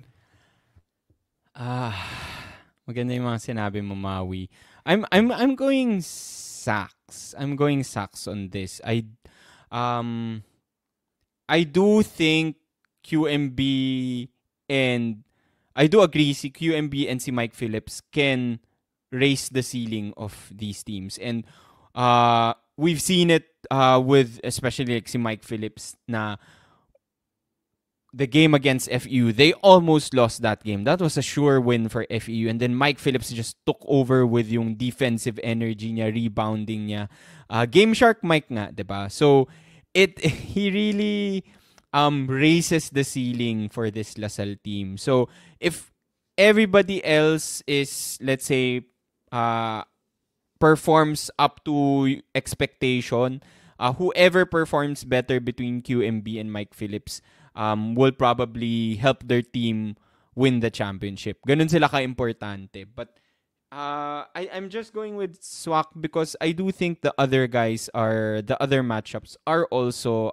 Maganda yung mga sinabi mo, Maui. I'm going Sacks. I'm going Sacks on this. I do think QMB and I do agree si QMB and si Mike Phillips can raise the ceiling of these teams. And we've seen it with especially like si Mike Phillips na the game against FEU, they almost lost that game. That was a sure win for FEU. And then Mike Phillips just took over with yung defensive energy niya, rebounding niya. Game Shark Mike nga, diba? So, he really raises the ceiling for this LaSalle team. So, if everybody else is, let's say, performs up to expectation, whoever performs better between QMB and Mike Phillips will probably help their team win the championship. Ganun sila ka-importante. But I'm just going with Swak because I do think the other matchups are also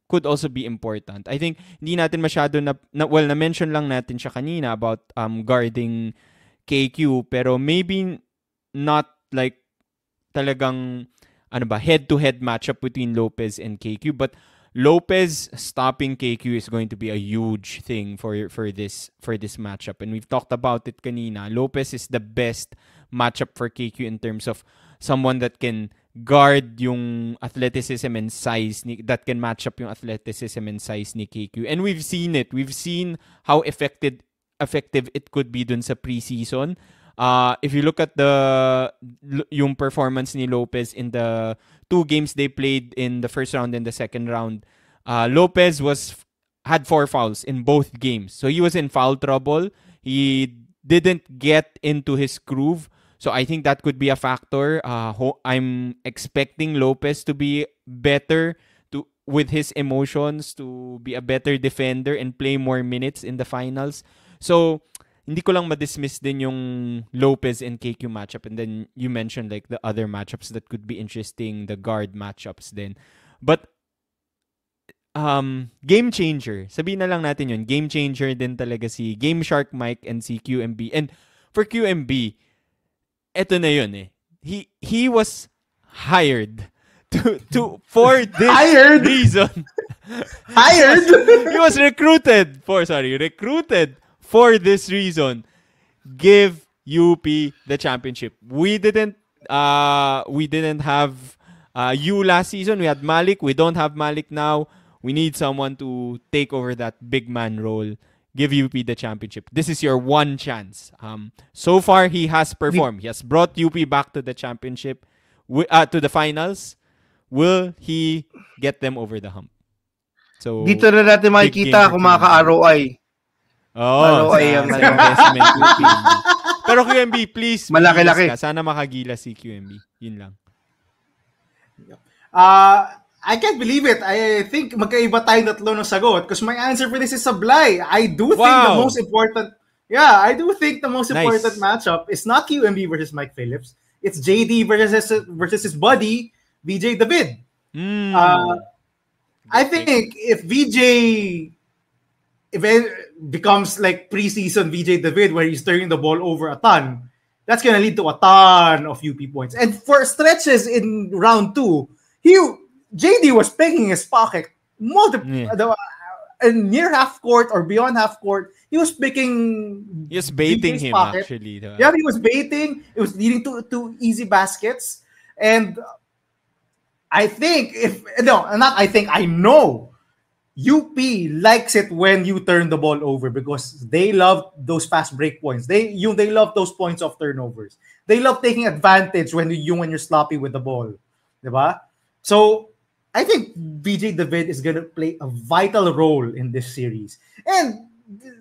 could also be important. I think hindi natin masyado na-mention lang natin siya kanina about guarding KQ, pero maybe not like talagang head-to-head matchup between Lopez and KQ, but Lopez stopping KQ is going to be a huge thing for this matchup. And we've talked about it kanina. Lopez is the best matchup for KQ in terms of someone that can guard yung athleticism and size that can match up yung athleticism and size ni KQ. And we've seen it. We've seen how effective it could be dun sa preseason. If you look at yung performance ni Lopez in the 2 games they played in the first round and the second round, Lopez had 4 fouls in both games. So he was in foul trouble. He didn't get into his groove. So I think that could be a factor. I'm expecting Lopez to be better with his emotions, to be a better defender and play more minutes in the finals. So hindi ko lang ma-dismiss din yung Lopez and KQ matchup. And then you mentioned like the other matchups that could be interesting, the guard matchups din. But game changer. Sabihin na lang natin yun. Game changer din talaga si Game Shark Mike and si QMB. And for QMB, eto na yun eh. He was hired for this reason. Hired? He was recruited for this reason. Give UP the championship. We didn't have you last season. We had Malik. We don't have Malik now. We need someone to take over that big man role. give UP the championship. This is your one chance. So far, he has performed. He has brought UP back to the championship, to the finals. Will he get them over the hump? So, dito na natin makikita kung maka-ROI. ROI ang investment with QMB. Pero QMB, please. Malaki-laki. Sana makagila si QMB. Yun lang. I can't believe it. I think magkaiba tayong tatlo ng sagot because my answer for this is Sablay. I do think the most important important matchup is not QMB versus Mike Phillips. It's JD versus his buddy, VJ David. I think if VJ becomes like preseason VJ David where he's turning the ball over a ton, that's going to lead to a ton of UP points. And for stretches in round 2, JD was picking his pocket near half court or beyond half court. He was picking. He was baiting him pocket. Actually. Yeah, he was baiting. It was leading to easy baskets. And I know UP likes it when you turn the ball over because they love those fast break points. They love those points of turnovers. They love taking advantage when you're sloppy with the ball. Diba? So I think VJ David is going to play a vital role in this series. And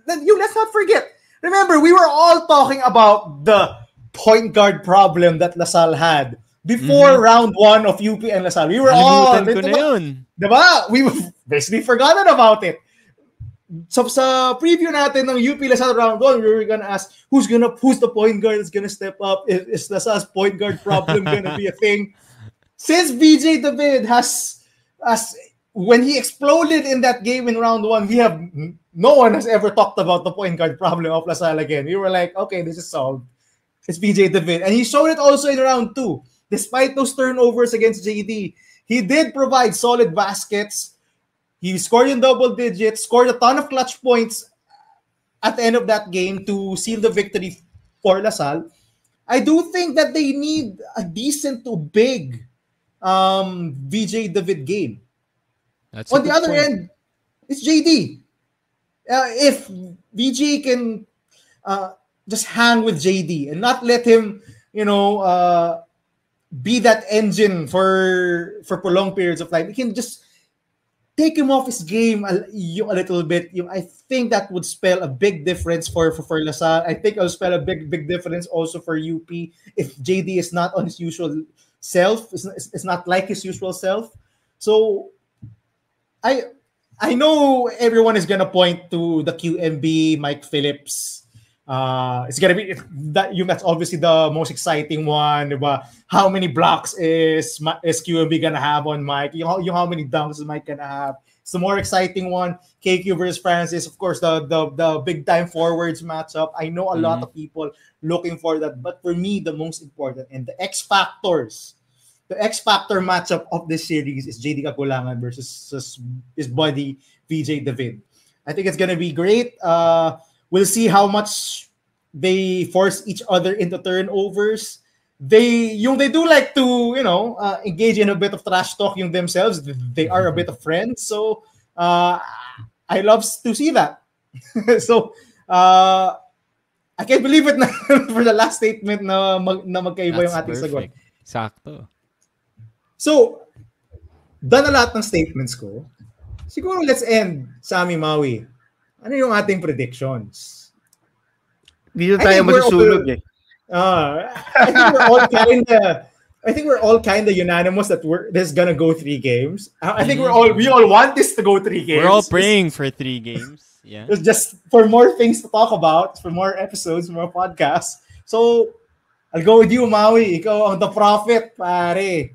let's not forget. Remember, we were all talking about the point guard problem that LaSalle had before round 1 of UP and LaSalle. We were all... Diba? We basically forgotten about it. So sa preview natin ng UP LaSalle round 1, we were gonna ask who's the point guard that's gonna step up? Is LaSalle's point guard problem gonna be a thing? Since VJ David when he exploded in that game in round 1, no one has ever talked about the point guard problem of LaSalle again. We were like, okay, this is solved. It's VJ David. And he showed it also in round 2. Despite those turnovers against JD, he did provide solid baskets. He scored in double digits, scored a ton of clutch points at the end of that game to seal the victory for LaSalle. I do think that they need a decent to big VJ David game. On the other end, it's JD. If VJ can just hang with JD and not let him, be that engine for prolonged periods of time, he can just take him off his game a little bit. I think that would spell a big difference for LaSalle. I think it'll spell a big difference also for UP if JD is not on his usual self. It's not like his usual self. So I know everyone is gonna point to the QMB Mike Phillips. It's gonna be that's obviously the most exciting one. Diba? How many blocks is QMB gonna have on Mike? How many dunks is Mike gonna have? It's the more exciting one. KQ versus Francis, of course, the big time forwards matchup. I know a lot of people looking for that, but for me, the most important and the X factor matchup of this series is JD Kakulangan versus his buddy VJ David. I think it's gonna be great. We'll see how much they force each other into turnovers. They do like to engage in a bit of trash talk themselves. They are a bit of friends, so I love to see that. So I can't believe it na for the last statement na magkaiba yung ating sagot. Sakto. So, done na lahat ng statements ko. Siguro let's end, Sammy Maui. Ano yung ating predictions? Dito tayo masusunog eh. I think we're all kinda unanimous that this is gonna go 3 games. I think we all want this to go 3 games. We're all praying for 3 games. Yeah. It's just for more things to talk about, for more episodes, more podcasts. So, I'll go with you, Maui. Ikaw ang the prophet, pare.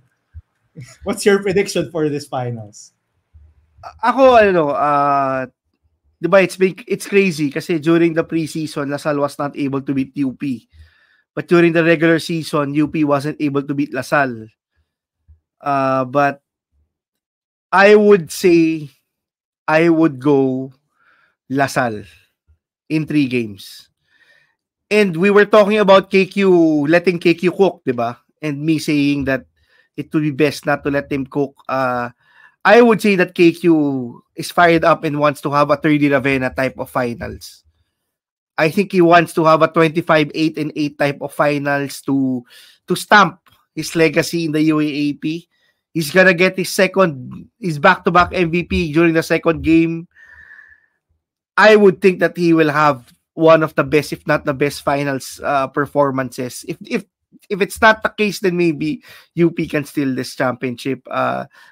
What's your prediction for this finals? Ako, diba, it's crazy kasi during the preseason, LaSalle was not able to beat UP. But during the regular season, UP wasn't able to beat LaSalle. But I would say I would go LaSalle in 3 games. And we were talking about KQ, letting KQ cook, diba? And me saying that it would be best not to let him cook I would say that KQ is fired up and wants to have a 30 Ravenna type of finals. I think he wants to have a 25-8-8 type of finals to stamp his legacy in the UAAP. He's gonna get his back-to-back MVP during the second game. I would think that he will have one of the best, if not the best, finals performances. If it's not the case, then maybe UP can steal this championship.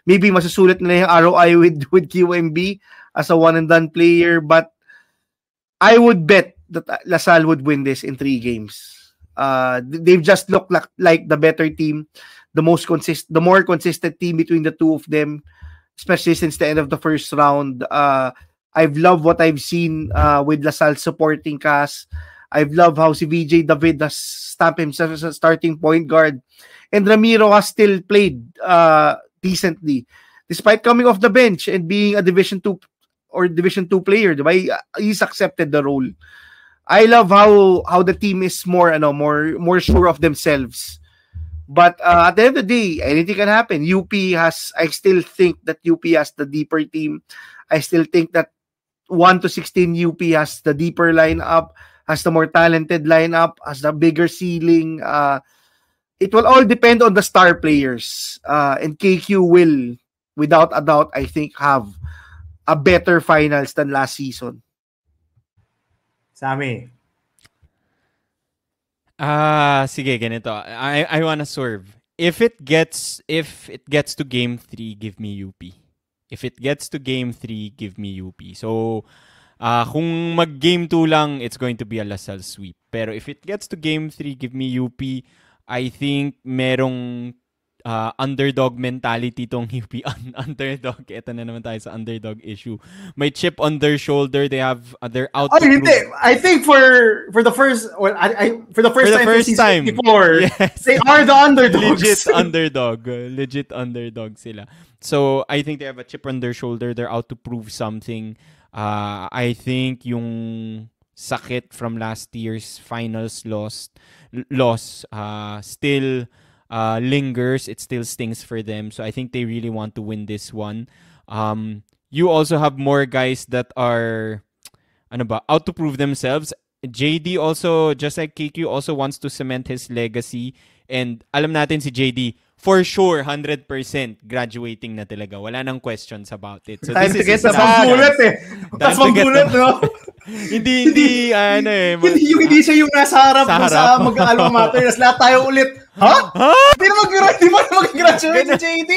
Maybe masusulit nila yung ROI with QMB as a one-and-done player, but I would bet that LaSalle would win this in 3 games. They've just looked like the better team, the more consistent team between the two of them, especially since the end of the first round. I've loved what I've seen with LaSalle supporting cast. I've loved how si VJ David has stamped himself as a starting point guard. And Ramiro has still played decently. Despite coming off the bench and being a Division 2 or Division 2 player, diba? He's accepted the role. I love how the team is more sure of themselves. But at the end of the day, anything can happen. I still think that UP has the deeper team. I still think that 1 to 16 UP has the deeper lineup, has the more talented lineup, has the bigger ceiling. It will all depend on the star players. And KQ will, without a doubt, I think, have a better finals than last season. Sammy. Sige, ganito. I wanna swerve. If it gets to game 3, give me UP. If it gets to game 3, give me UP. So, kung mag-game 2 lang, it's going to be a LaSalle sweep. Pero if it gets to game 3, give me UP. I think merong underdog mentality tong UP. Underdog. Ito na naman tayo sa underdog issue. May chip on their shoulder. They're out. Hindi. I think for the first time before, yes. They are the underdogs. Legit underdog sila. So, I think they have a chip on their shoulder. They're out to prove something. I think yung sakit from last year's finals loss still lingers. It still stings for them. So, I think they really want to win this one. You also have more guys that are out to prove themselves. JD also, just like KQ, also wants to cement his legacy. And alam natin si JD, for sure, 100% graduating na talaga. Wala nang questions about it. So time this is the bullet no? Hindi siya yung nasa harap sa mag-alma mater. Nas lahat tayo ulit. Ha? Hindi na mag-graduate si JD.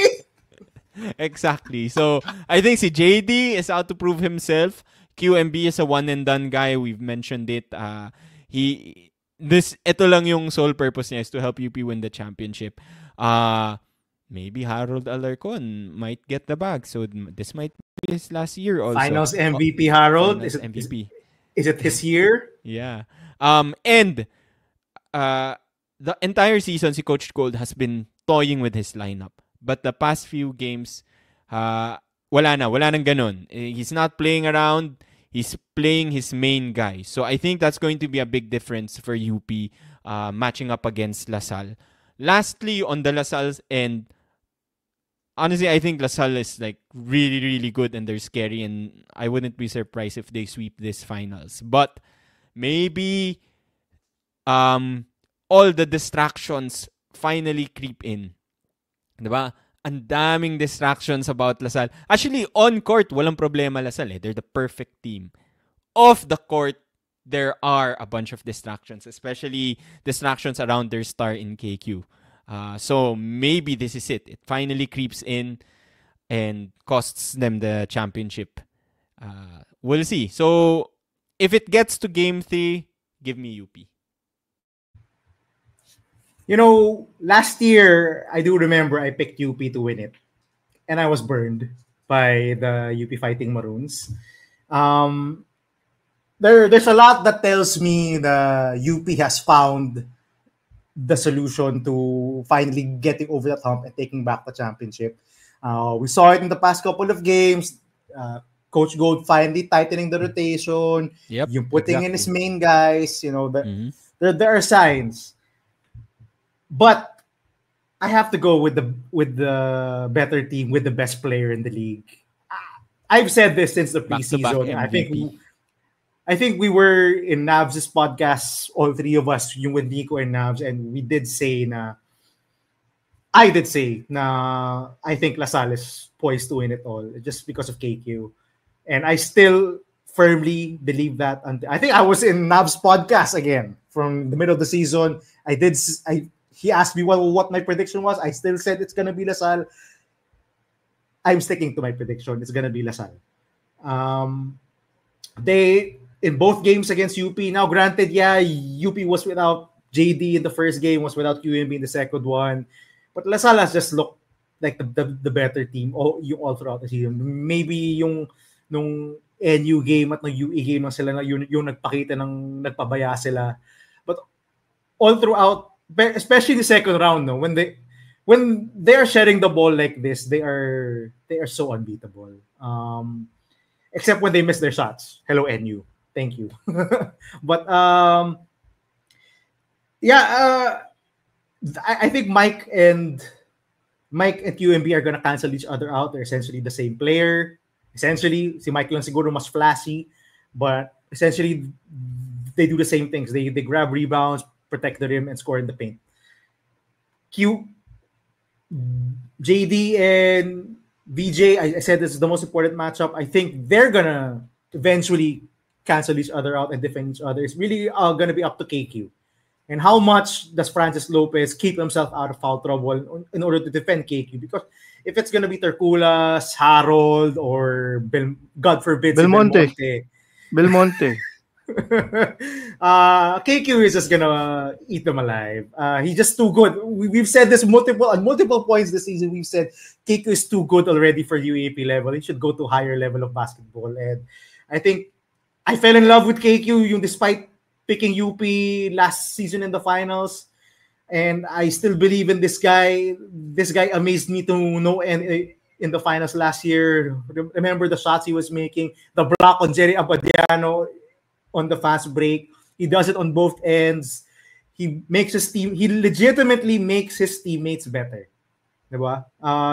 Exactly. So, I think si JD is out to prove himself. QMB is a one-and-done guy. We've mentioned it. Ito lang yung sole purpose niya is to help UP win the championship. Maybe Harold Alarcon might get the bag. So this might be his last year also. Finals MVP Harold? MVP. Is it his year? Yeah. And the entire season, si Coach Gold has been toying with his lineup. But the past few games, wala nang ganun. He's not playing around. He's playing his main guy. So I think that's going to be a big difference for UP matching up against LaSalle. Lastly, on the LaSalle's end, honestly, I think LaSalle is like really, really good and they're scary, and I wouldn't be surprised if they sweep this finals. But maybe all the distractions finally creep in. Diba? Ang daming distractions about LaSalle. Actually, on court, walang problema LaSalle. They're the perfect team. Off the court, there are a bunch of distractions, especially distractions around their star in KQ. So maybe this is it. It finally creeps in and costs them the championship. We'll see. So if it gets to game 3, give me UP. You know, last year, I do remember I picked UP to win it. And I was burned by the UP Fighting Maroons. There's a lot that tells me the UP has found the solution to finally getting over that hump and taking back the championship. We saw it in the past couple of games. Coach Gold finally tightening the rotation. Yep, putting in his main guys. There are signs. But I have to go with the better team with the best player in the league. I've said this since the Back-to-back preseason. MVP. I think we were in Navs' podcast, all three of us, yung with Nico and Navs, and we did say na I did say na I think LaSalle is poised to win it all just because of KQ. And I still firmly believe that. I think I was in Nav's podcast again from the middle of the season. He asked me what my prediction was. I still said it's gonna be LaSalle. I'm sticking to my prediction. It's gonna be LaSalle. They in both games against UP. Now, granted, yeah, UP was without JD in the first game, was without QMB in the second one. But LaSalle has just looked like the better team all throughout the season. Maybe yung nung NU game at ng UE game lang sila na yung nagpakita ng nagpabaya sila. But all throughout, especially the second round, no, when they are sharing the ball like this, they are so unbeatable. Except when they miss their shots. Hello NU. Thank you. But I think Mike and QMB are gonna cancel each other out. They're essentially the same player. Essentially, si Mike lang siguro mas flashy, but essentially they do the same things. They grab rebounds, protect the rim, and score in the paint. JD and VJ, I said this is the most important matchup. I think they're gonna eventually cancel each other out and defend each other. It's really gonna be up to KQ. And how much does Francis Lopez keep himself out of foul trouble in order to defend KQ? Because if it's going to be Terculas, Harold, or God forbid, Belmonte. KQ is just going to eat them alive. He's just too good. We've said this multiple points this season. We've said KQ is too good already for UAP level. He should go to higher level of basketball. And I think I fell in love with KQ despite picking UP last season in the finals, and I still believe in this guy. This guy amazed me to no end in the finals last year. Remember the shots he was making, the block on Jerry Abadiano on the fast break. He does it on both ends. He legitimately makes his teammates better. Diba?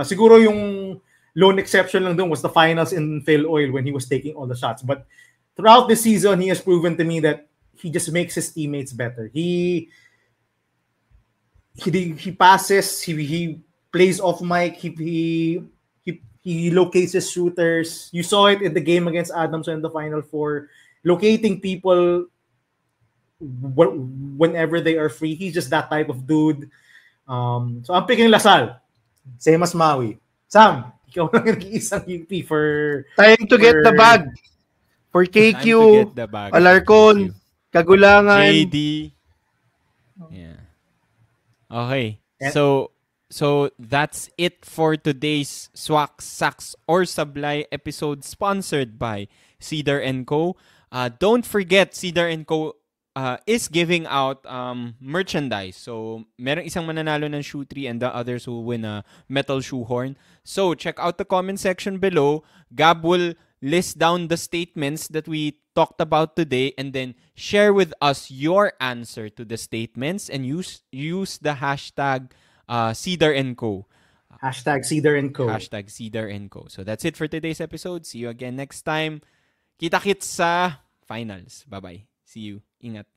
Siguro yung lone exception lang dun was the finals in Phil Oil when he was taking all the shots. But throughout the season, he has proven to me that he just makes his teammates better. He passes. He plays off mic. He locates his shooters. You saw it in the game against Adamson in the Final Four, locating people whenever they are free. He's just that type of dude. So I'm picking LaSalle. Same as Maui. Sam, ikaw lang nag-iisang UP for time to get the bag. For KQ, Alarcon, Kagulangan, JD. Yeah. Okay. So that's it for today's Swak, Saks, or Sablay episode sponsored by Cedar Co. Don't forget, Cedar Co. Is giving out merchandise. So, merong isang mananalo ng shoe tree and the others who win a metal shoehorn. So, check out the comment section below. Gab will list down the statements that we talked about today and then share with us your answer to the statements and use the hashtag Cedar Co. Hashtag Cedar Co. Hashtag Cedar Co. So, that's it for today's episode. See you again next time. Kita-kits sa finals. Bye-bye. See you. Ingat.